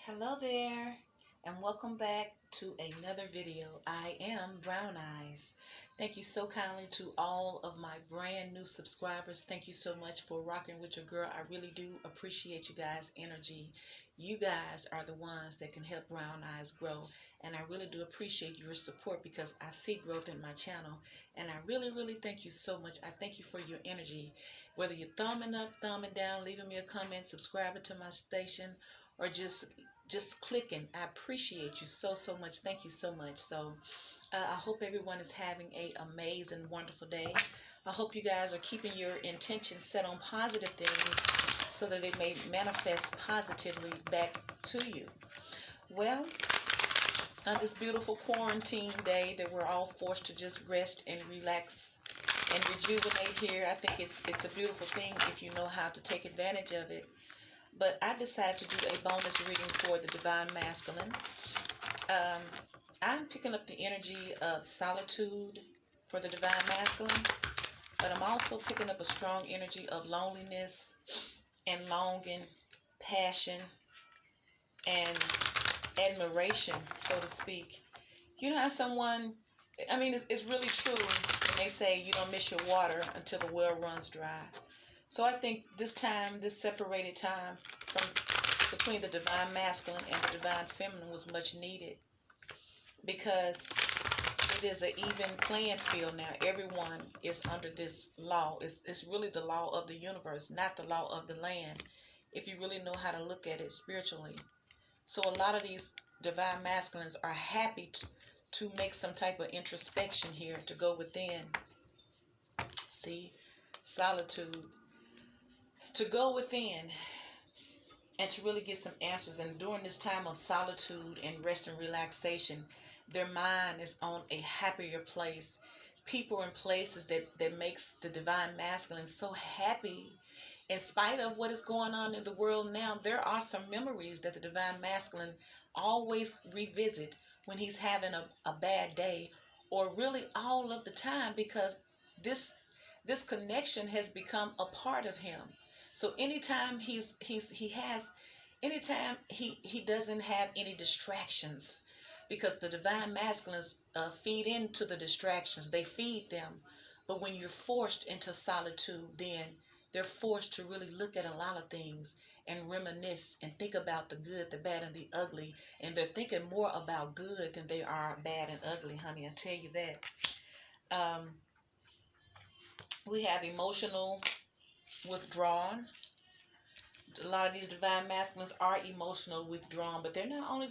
Hello there, and welcome back to another video. I am Brown Eyes. Thank you so kindly to all of my brand new subscribers. Thank you so much for rocking with your girl. I really do appreciate you guys' energy. You guys are the ones that can help Brown Eyes grow, and I really do appreciate your support because I see growth in my channel, and I really thank you so much. I thank you for your energy. Whether you're thumbing up, thumbing down, leaving me a comment, subscribing to my station, or just clicking. I appreciate you so much. Thank you so much. So I hope everyone is having a amazing, wonderful day. I hope you guys are keeping your intentions set on positive things so that it may manifest positively back to you. Well, on this beautiful quarantine day that we're all forced to just rest and relax and rejuvenate here, I think it's a beautiful thing if you know how to take advantage of it. But I decided to do a bonus reading for the Divine Masculine. I'm picking up the energy of solitude for the Divine Masculine, but I'm also picking up a strong energy of loneliness and longing, passion, and admiration, so to speak. You know how someone, it's really true when they say you don't miss your water until the well runs dry. So I think this time, this separated time between the Divine Masculine and the Divine Feminine was much needed because it is an even playing field now. Everyone is under this law. It's really the law of the universe, not the law of the land, if you really know how to look at it spiritually. So a lot of these Divine Masculines are happy to make some type of introspection here, to go within. See, solitude. To go within and to really get some answers. And during this time of solitude and rest and relaxation, their mind is on a happier place. People and places that makes the Divine Masculine so happy. In spite of what is going on in the world now, there are some memories that the Divine Masculine always revisit when he's having a bad day, or really all of the time, because this connection has become a part of him. So anytime anytime he doesn't have any distractions, because the Divine Masculines feed into the distractions. They feed them. But when you're forced into solitude, then they're forced to really look at a lot of things and reminisce and think about the good, the bad, and the ugly. And they're thinking more about good than they are bad and ugly, honey. I tell you that. We have emotional withdrawn. A lot of these Divine Masculines are emotionally withdrawn, but they're not only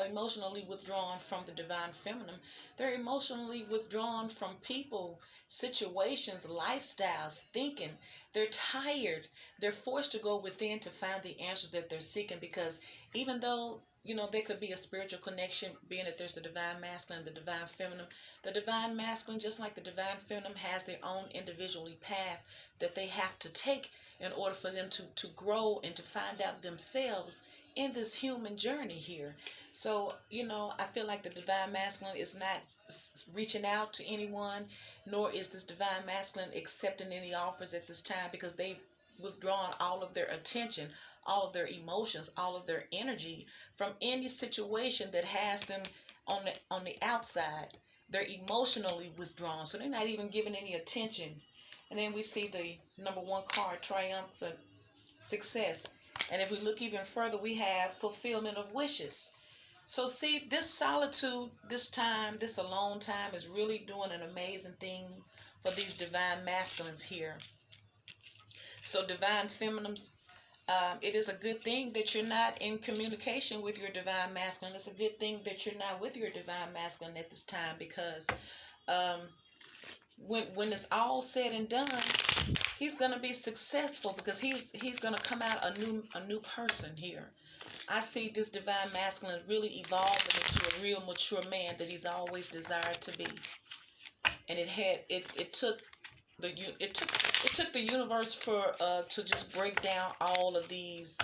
emotionally withdrawn from the Divine Feminine, they're emotionally withdrawn from people, situations, lifestyles, thinking. They're tired. They're forced to go within to find the answers that they're seeking, because even though, there could be a spiritual connection, being that there's the Divine Masculine and the Divine Feminine, the Divine Masculine, just like the Divine Feminine, has their own individually path that they have to take in order for them to grow and to find out themselves in this human journey here. So, I feel like the Divine Masculine is not reaching out to anyone, nor is this Divine Masculine accepting any offers at this time, because they've withdrawn all of their attention, all of their emotions, all of their energy from any situation that has them on the outside. They're emotionally withdrawn, so they're not even giving any attention. And then we see the number one card, triumphant success. And if we look even further, we have fulfillment of wishes. So see, this solitude, this time, this alone time is really doing an amazing thing for these Divine Masculines here. So Divine Feminines, it is a good thing that you're not in communication with your Divine Masculine. It's a good thing that you're not with your Divine Masculine at this time, because when it's all said and done, he's gonna be successful, because he's gonna come out a new person here. I see this Divine Masculine really evolving into a real mature man that he's always desired to be. And it took the universe for to just break down all of these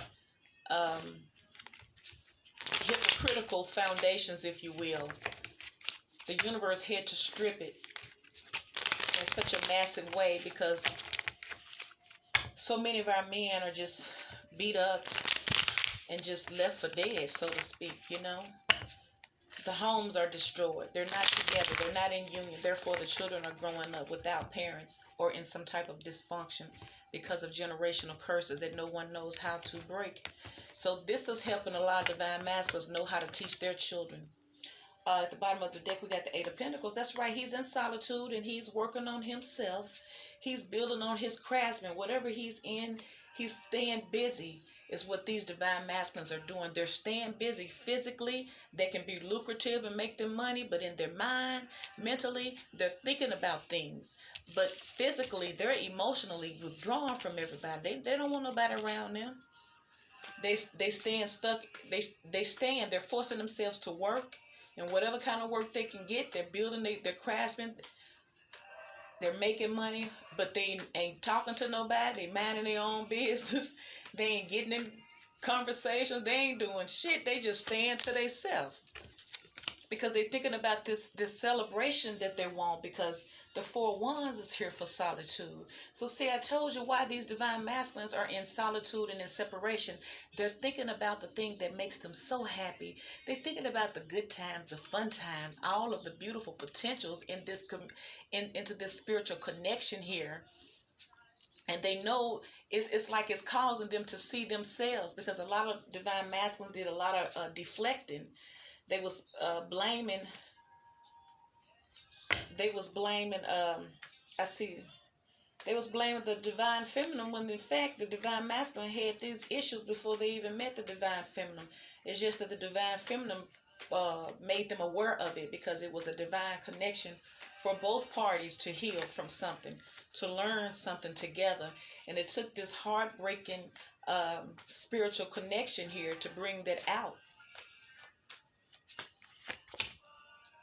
hypocritical foundations, if you will. The universe had to strip it in such a massive way, because so many of our men are just beat up and just left for dead, so to speak, you know. The homes are destroyed. They're not together. They're not in union. Therefore, the children are growing up without parents or in some type of dysfunction because of generational curses that no one knows how to break. So this is helping a lot of divine masculines know how to teach their children. At the bottom of the deck, we got the Eight of Pentacles. That's right. He's in solitude and he's working on himself. He's building on his craftsman. Whatever he's in, he's staying busy is what these divine masculines are doing. They're staying busy physically. They can be lucrative and make them money, but in their mind, mentally, they're thinking about things. But physically, they're emotionally withdrawn from everybody. They don't want nobody around them. They staying stuck. They're forcing themselves to work, and whatever kind of work they can get, they're building their craftsmen. They're making money, but they ain't talking to nobody. They minding their own business. They ain't getting in conversations. They ain't doing shit. They just staying to themselves because they're thinking about this celebration that they want, because the Four Wands is here for solitude. So see, I told you why these divine masculines are in solitude and in separation. They're thinking about the thing that makes them so happy. They're thinking about the good times, the fun times, all of the beautiful potentials in this into this spiritual connection here. And they know it's like it's causing them to see themselves, because a lot of divine masculines did a lot of deflecting. They was blaming. They was blaming. I see. They was blaming the divine feminine when in fact the divine masculine had these issues before they even met the divine feminine. It's just that the divine feminine made them aware of it, because it was a divine connection for both parties to heal from something, to learn something together. And it took this heartbreaking spiritual connection here to bring that out.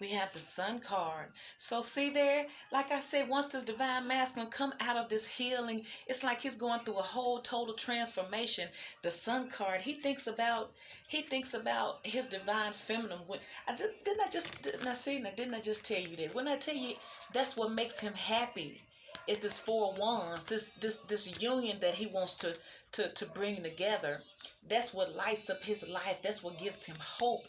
We have the Sun card. So see there, like I said, once this divine masculine come out of this healing, it's like he's going through a whole total transformation. The Sun card, he thinks about his divine feminine. Didn't I just tell you that? When I tell you, that's what makes him happy. Is this Four Wands, this union that he wants to bring together. That's what lights up his life. That's what gives him hope.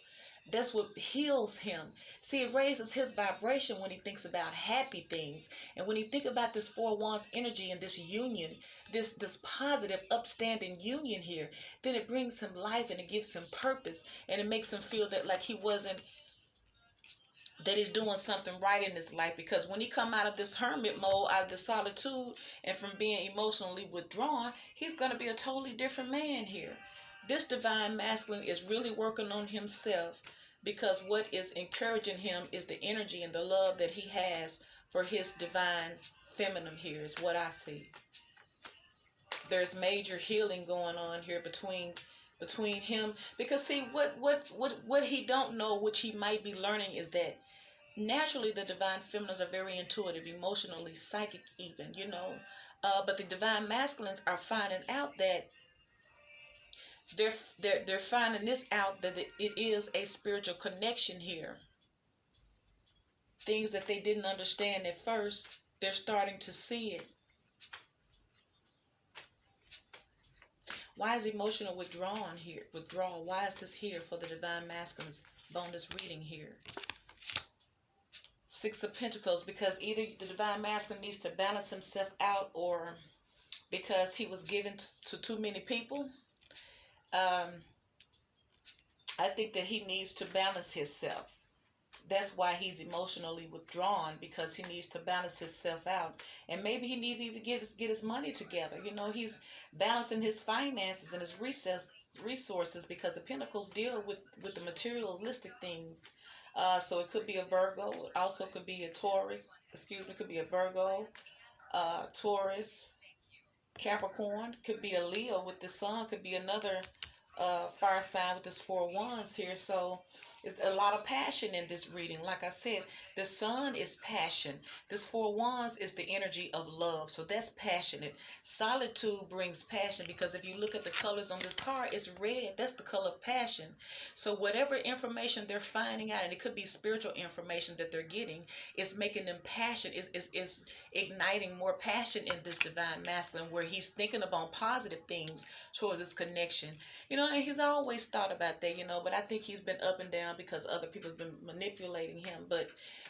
That's what heals him. See, it raises his vibration when he thinks about happy things. And when he think about this Four Wands energy and this union, this positive, upstanding union here, then it brings him life and it gives him purpose. And it makes him feel that like that he's doing something right in his life. Because when he come out of this hermit mode, out of the solitude, and from being emotionally withdrawn, he's going to be a totally different man here. This divine masculine is really working on himself, because what is encouraging him is the energy and the love that he has for his divine feminine here, is what I see. There's major healing going on here between him, because see, what he don't know, which he might be learning, is that naturally the divine feminines are very intuitive, emotionally psychic even, but the divine masculines are finding out that they're finding this out, that it is a spiritual connection here. Things that they didn't understand at first, they're starting to see it. Why is emotional withdrawal here? Why is this here for the divine masculine's bonus reading here? Six of Pentacles, because either the divine masculine needs to balance himself out, or because he was given to too many people. I think that he needs to balance himself. That's why he's emotionally withdrawn, because he needs to balance himself out. And maybe he needs to get his money together. He's balancing his finances and his resources, because the Pentacles deal with the materialistic things. So it could be a Virgo. It also could be a Taurus. It could be a Virgo, Taurus, Capricorn. Could be a Leo with the Sun. Could be another fire sign with this Four Wands here. So It's a lot of passion in this reading. Like I said, the sun is passion. This four wands is the energy of love. So that's passionate. Solitude brings passion because if you look at the colors on this card, it's red. That's the color of passion. So whatever information they're finding out, and it could be spiritual information that they're getting, it's making them passion. Is igniting more passion in this divine masculine where he's thinking about positive things towards this connection. And he's always thought about that, but I think he's been up and down because other people have been manipulating him. But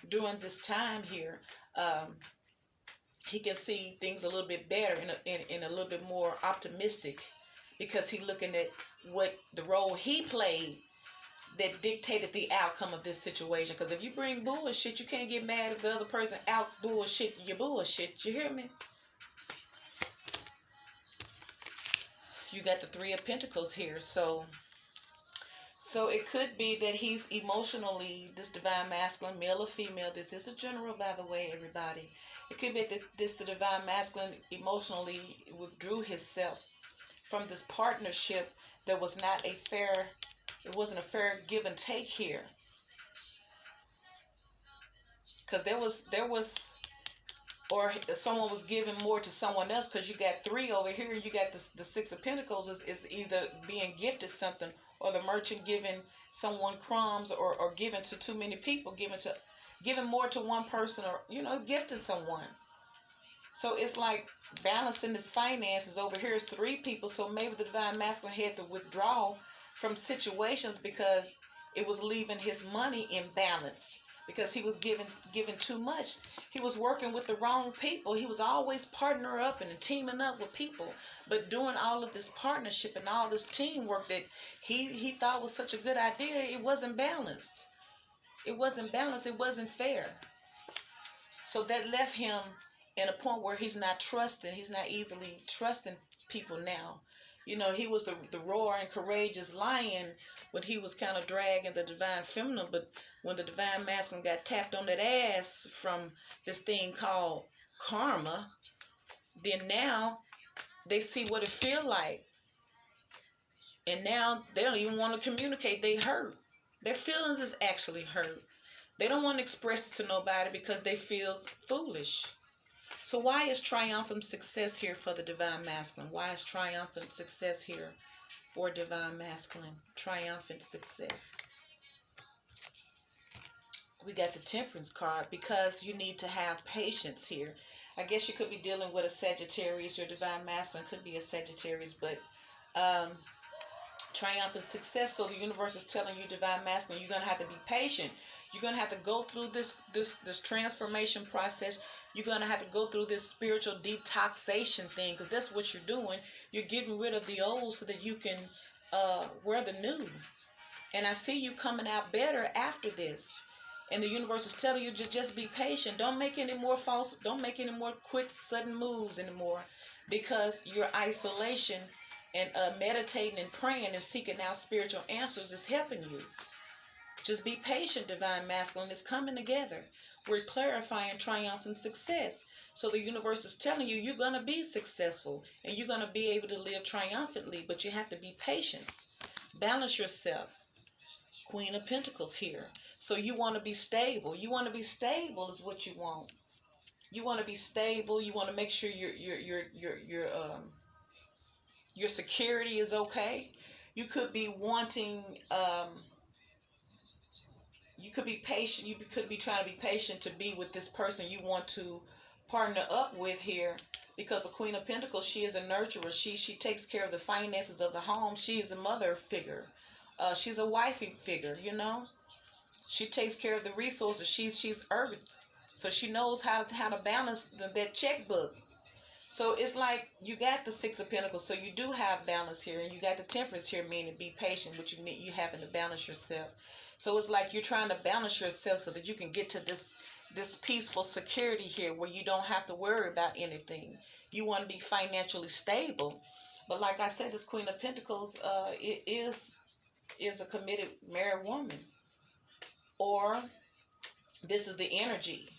during this time here, he can see things a little bit better and a little bit more optimistic because he's looking at what the role he played that dictated the outcome of this situation. Because if you bring bullshit, you can't get mad if the other person out bullshit your bullshit. You hear me? You got the Three of Pentacles here. So it could be that he's emotionally, this divine masculine, male or female. This is a general, by the way, everybody. It could be that the divine masculine emotionally withdrew himself from this partnership that was not a fair, it wasn't a fair give and take here. Because there was, or someone was giving more to someone else, because you got three over here, you got the Six of Pentacles is either being gifted something, or the merchant giving someone crumbs, or giving to too many people, giving more to one person, or gifting someone. So it's like balancing his finances. Over here is three people, so maybe the divine masculine had to withdraw from situations because it was leaving his money imbalanced, because he was giving too much. He was working with the wrong people. He was always partnering up and teaming up with people, but doing all of this partnership and all this teamwork that he thought was such a good idea, it wasn't balanced. It wasn't balanced. It wasn't fair. So that left him in a point where he's not trusting. He's not easily trusting people now. He was the roaring, courageous lion when he was kind of dragging the divine feminine, but when the divine masculine got tapped on that ass from this thing called karma, then now they see what it feel like. And now they don't even want to communicate. They hurt. Their feelings is actually hurt. They don't want to express it to nobody because they feel foolish. So why is triumphant success here for the divine masculine? Why is triumphant success here for divine masculine? Triumphant success. We got the Temperance card because you need to have patience here. I guess you could be dealing with a Sagittarius. Your divine masculine could be a Sagittarius, but triumphant success. So the universe is telling you, divine masculine, you're going to have to be patient. You're going to have to go through this transformation process. You're going to have to go through this spiritual detoxation thing, because that's what you're doing. You're getting rid of the old so that you can wear the new. And I see you coming out better after this. And the universe is telling you to just be patient. Don't make any more quick, sudden moves anymore, because your isolation and meditating and praying and seeking out spiritual answers is helping you. Just be patient, divine masculine. It's coming together. We're clarifying triumphant success. So the universe is telling you you're going to be successful and you're going to be able to live triumphantly, but you have to be patient. Balance yourself. Queen of Pentacles here. So you want to be stable. You want to be stable is what you want. You want to be stable. You want to make sure your security is okay. You could be wanting, you could be patient. You could be trying to be patient to be with this person you want to partner up with here, because the Queen of Pentacles, she is a nurturer. She takes care of the finances of the home. She's a mother figure. She's a wifey figure, She takes care of the resources. She's urban. So she knows how to balance that checkbook. So it's like you got the Six of Pentacles, so you do have balance here, and you got the Temperance here, meaning be patient, but you having to balance yourself. So it's like you're trying to balance yourself so that you can get to this peaceful security here where you don't have to worry about anything. You want to be financially stable. But like I said, this Queen of Pentacles it is a committed married woman. Or this is the energy.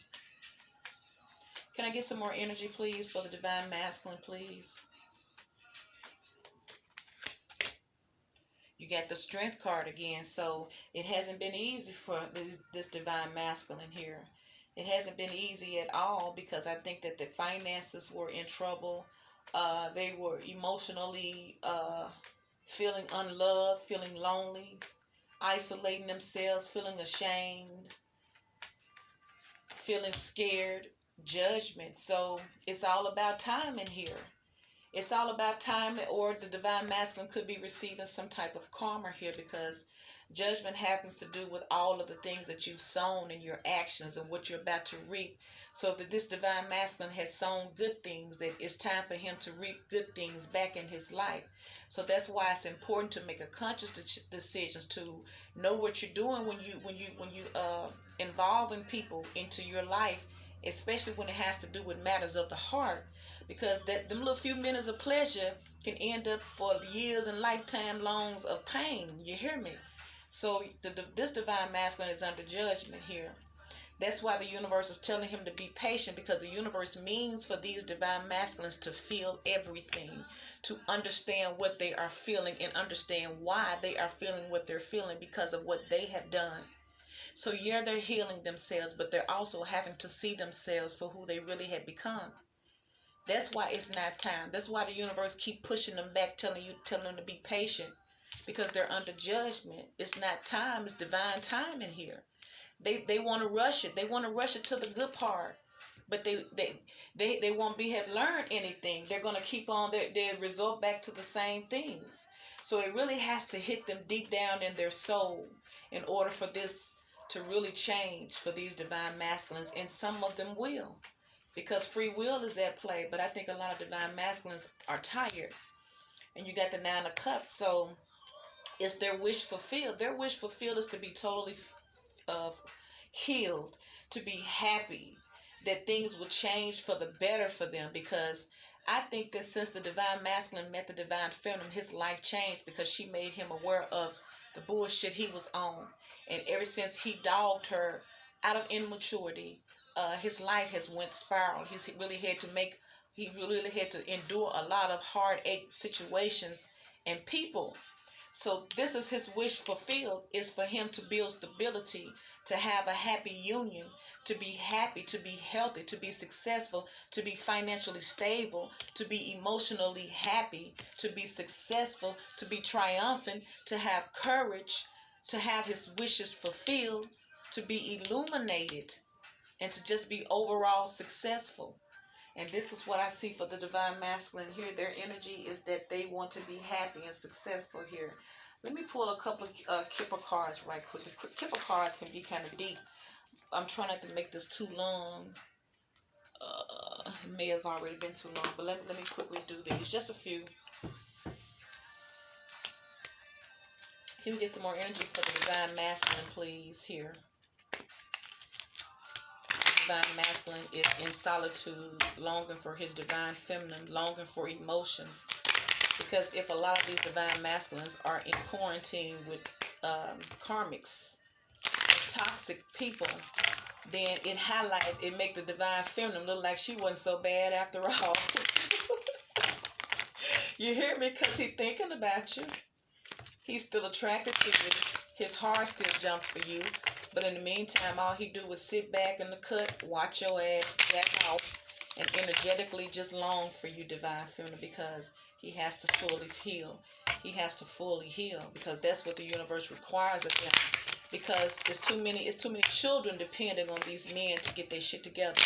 Can I get some more energy, please, for the divine masculine, please? You got the Strength card again. So it hasn't been easy for this divine masculine here. It hasn't been easy at all, because I think that the finances were in trouble. They were emotionally feeling unloved, feeling lonely, isolating themselves, feeling ashamed, feeling scared, judgment. So it's all about timing here. It's all about timing, or the divine masculine could be receiving some type of karma here, because judgment happens to do with all of the things that you've sown in your actions and what you're about to reap. So if this divine masculine has sown good things, that it's time for him to reap good things back in his life. So that's why it's important to make a conscious decisions to know what you're doing when you involving people into your life, especially when it has to do with matters of the heart, because that them little few minutes of pleasure can end up for years and lifetime longs of pain. You hear me? So this divine masculine is under judgment here. That's why the universe is telling him to be patient, because the universe means for these divine masculines to feel everything, to understand what they are feeling and understand why they are feeling what they're feeling because of what they have done. So yeah, they're healing themselves, but they're also having to see themselves for who they really have become. That's why it's not time. That's why the universe keep pushing them back, telling them to be patient, because they're under judgment. It's not time. It's divine timing here. They want to rush it. They want to rush it to the good part, but they won't have learned anything. They're gonna keep on. They resort back to the same things. So it really has to hit them deep down in their soul in order for this to really change for these divine masculines, and some of them will, because free will is at play. But I think a lot of divine masculines are tired, and you got the Nine of Cups, so it's their wish fulfilled. Their wish fulfilled is to be totally healed, to be happy, that things will change for the better for them. Because I think that since the divine masculine met the divine feminine, his life changed, because she made him aware of the bullshit he was on. And ever since he dogged her out of immaturity, his life has went spiral. He really had to endure a lot of heartache situations and people. So this is his wish fulfilled, is for him to build stability, to have a happy union, to be happy, to be healthy, to be successful, to be financially stable, to be emotionally happy, to be successful, to be triumphant, to have courage, to have his wishes fulfilled, to be illuminated, and to just be overall successful. And this is what I see for the divine masculine here. Their energy is that they want to be happy and successful here. Let me pull a couple of Kipper cards right quick. Kipper cards can be kind of deep. I'm trying not to make this too long. It may have already been too long, but let me quickly do these. Just a few. Can we get some more energy for the divine masculine, please, here? Divine masculine is in solitude, longing for his divine feminine, longing for emotions. Because if a lot of these divine masculines are in quarantine with karmics, toxic people, then it make the divine feminine look like she wasn't so bad after all. You hear me? Because he's thinking about you. He's still attracted to you. His heart still jumps for you. But in the meantime, all he do is sit back in the cut, watch your ass jack off, and energetically just long for you, divine feminine, because he has to fully heal. He has to fully heal, because that's what the universe requires of him. Because it's too many children depending on these men to get their shit together.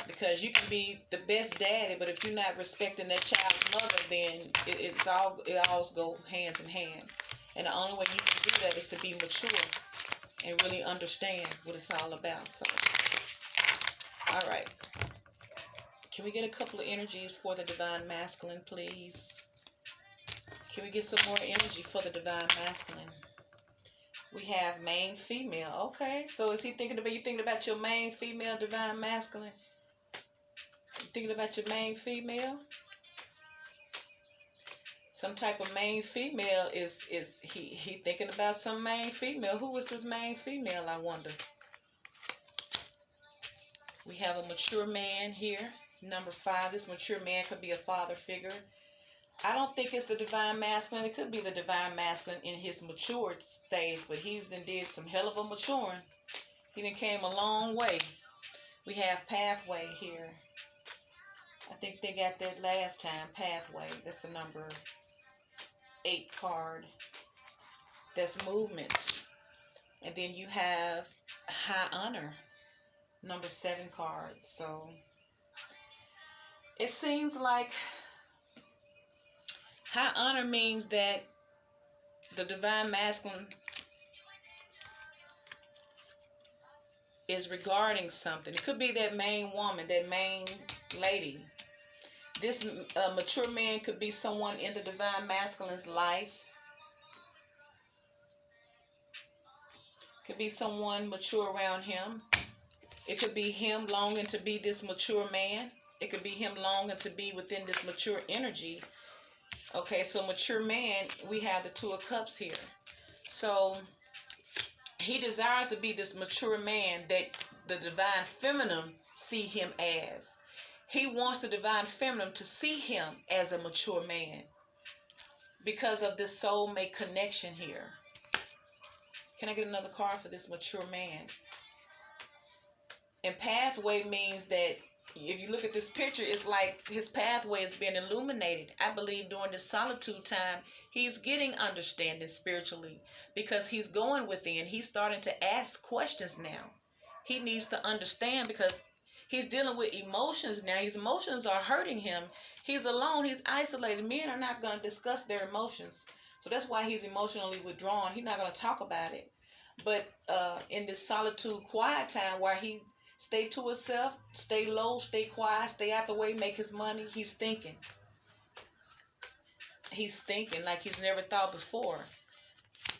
Because you can be the best daddy, but if you're not respecting that child's mother, then it all go hand in hand. And the only way you can do that is to be mature and really understand what it's all about. So, all right. Can we get a couple of energies for the divine masculine, please? Can we get some more energy for the divine masculine? We have main female. Okay, so is he thinking about your main female divine masculine? You thinking about your main female? Some type of main female is he thinking about some main female. Who is this main female, I wonder? We have a mature man here. Number 5, this mature man could be a father figure. I don't think it's the divine masculine. It could be the divine masculine in his matured stage, but he's then did some hell of a maturing. He done came a long way. We have pathway here. I think they got that last time. Pathway. That's the number 8 card. That's movement. And then you have high honor. Number 7 card. So it seems like high honor means that the divine masculine is regarding something. It could be that main woman, that main lady. This mature man could be someone in the divine masculine's life. Could be someone mature around him. It could be him longing to be this mature man. It could be him longing to be within this mature energy. Okay, so mature man, we have the 2 of Cups here. So he desires to be this mature man that the divine feminine see him as. He wants the divine feminine to see him as a mature man because of this soulmate connection here. Can I get another card for this mature man? And pathway means that if you look at this picture, it's like his pathway is being illuminated. I believe during this solitude time, he's getting understanding spiritually because he's going within. He's starting to ask questions now. He needs to understand because he's dealing with emotions now. His emotions are hurting him. He's alone. He's isolated. Men are not going to discuss their emotions. So that's why he's emotionally withdrawn. He's not going to talk about it. But in this solitude, quiet time where he stay to himself, stay low, stay quiet, stay out the way, make his money, he's thinking. He's thinking like he's never thought before.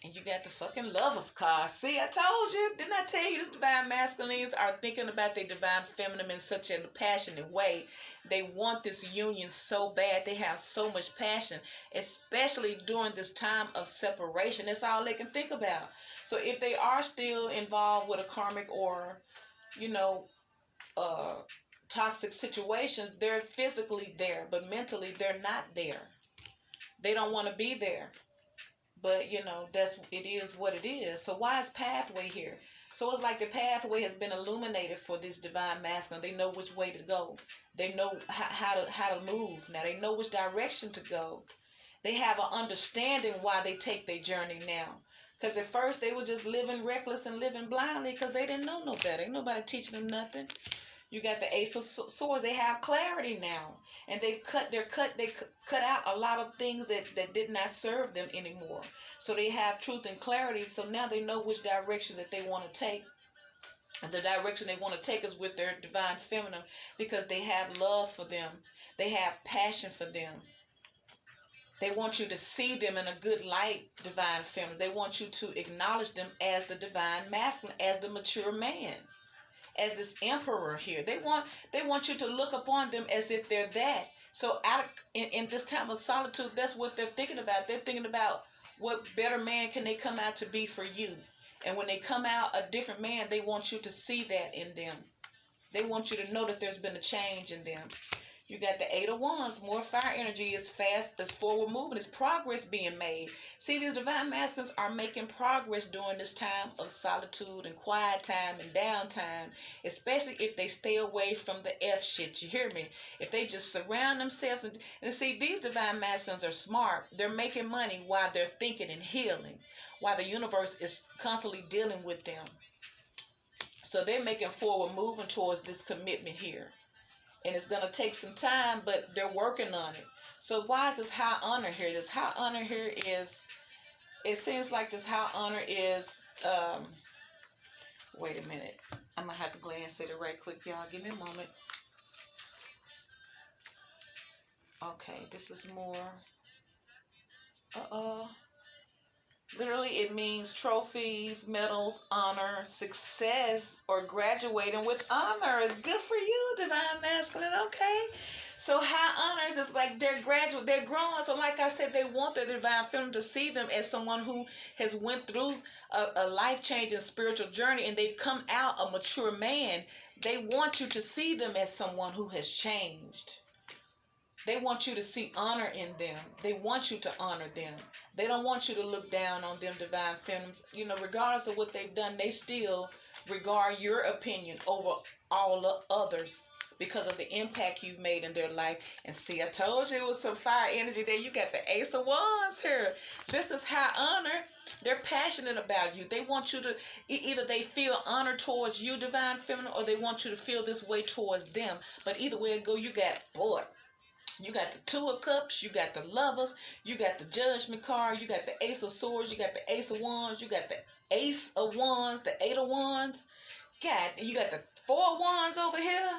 And you got the fucking Lovers card. See, I told you. Didn't I tell you this divine masculines are thinking about their divine feminine in such a passionate way. They want this union so bad. They have so much passion, especially during this time of separation. That's all they can think about. So if they are still involved with a karmic or, toxic situations, they're physically there, but mentally they're not there. They don't want to be there. But, it is what it is. So why is pathway here? So it's like the pathway has been illuminated for this divine masculine. They know which way to go. They know how to move. Now they know which direction to go. They have an understanding why they take their journey now. Because at first they were just living reckless and living blindly because they didn't know no better. Ain't nobody teaching them nothing. You got the Ace of Swords. They have clarity now, and they cut out a lot of things that did not serve them anymore. So they have truth and clarity. So now they know which direction that they want to take. And the direction they want to take is with their divine feminine because they have love for them. They have passion for them. They want you to see them in a good light, divine feminine. They want you to acknowledge them as the divine masculine, as the mature man. As this emperor here. They want you to look upon them as if they're that. So in this time of solitude, that's what they're thinking about. They're thinking about what better man can they come out to be for you. And when they come out a different man, they want you to see that in them. They want you to know that there's been a change in them. You got the 8 of Wands. More fire energy is fast. There's forward movement. There's progress being made. See, these divine masculines are making progress during this time of solitude and quiet time and downtime. Especially if they stay away from the F shit. You hear me? If they just surround themselves. And see, these divine masculines are smart. They're making money while they're thinking and healing. While the universe is constantly dealing with them. So they're making forward movement towards this commitment here. And it's going to take some time, but they're working on it. So why is this high honor here? This high honor here is, it seems like this high honor is, wait a minute. I'm going to have to glance at it right quick, y'all. Give me a moment. Okay, this is more, literally, it means trophies, medals, honor, success, or graduating with honor. It's good for you, divine masculine, okay? So high honors is like they're growing. So like I said, they want their divine feminine to see them as someone who has went through a life-changing spiritual journey and they've come out a mature man. They want you to see them as someone who has changed. They want you to see honor in them. They want you to honor them. They don't want you to look down on them, divine feminines. You know, regardless of what they've done, they still regard your opinion over all the others because of the impact you've made in their life. And see, I told you it was some fire energy there. You got the Ace of Wands here. This is high honor. They're passionate about you. They want you to, either they feel honor towards you, divine feminine, or they want you to feel this way towards them. But either way it go, you got, boy, you got the Two of Cups, you got the Lovers, you got the Judgment card, you got the Ace of Swords, you got the Ace of Wands, you got the Ace of Wands, the Eight of Wands. God, you got the Four of Wands over here.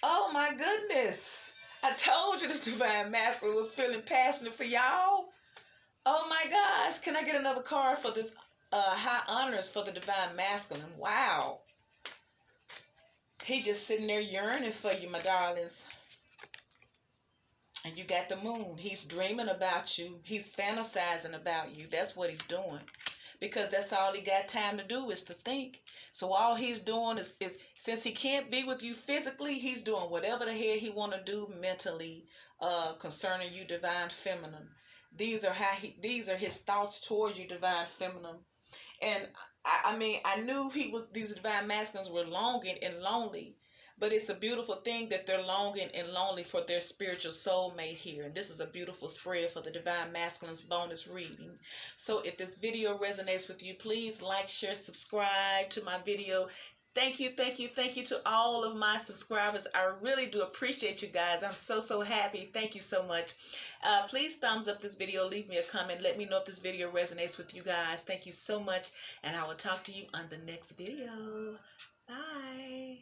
Oh my goodness. I told you this divine masculine was feeling passionate for y'all. Oh my gosh. Can I get another card for this high honors for the divine masculine? Wow. He just sitting there yearning for you, my darlings. And you got the Moon. He's dreaming about you. He's fantasizing about you. That's what he's doing. Because that's all he got time to do is to think. So all he's doing is since he can't be with you physically, he's doing whatever the hell he want to do mentally concerning you, divine feminine. These are his thoughts towards you, divine feminine. And I mean, I knew these divine masculines were longing and lonely. But it's a beautiful thing that they're longing and lonely for their spiritual soulmate here. And this is a beautiful spread for the Divine Masculine's bonus reading. So if this video resonates with you, please like, share, subscribe to my video. Thank you, thank you, thank you to all of my subscribers. I really do appreciate you guys. I'm so happy. Thank you so much. Please thumbs up this video. Leave me a comment. Let me know if this video resonates with you guys. Thank you so much. And I will talk to you on the next video. Bye.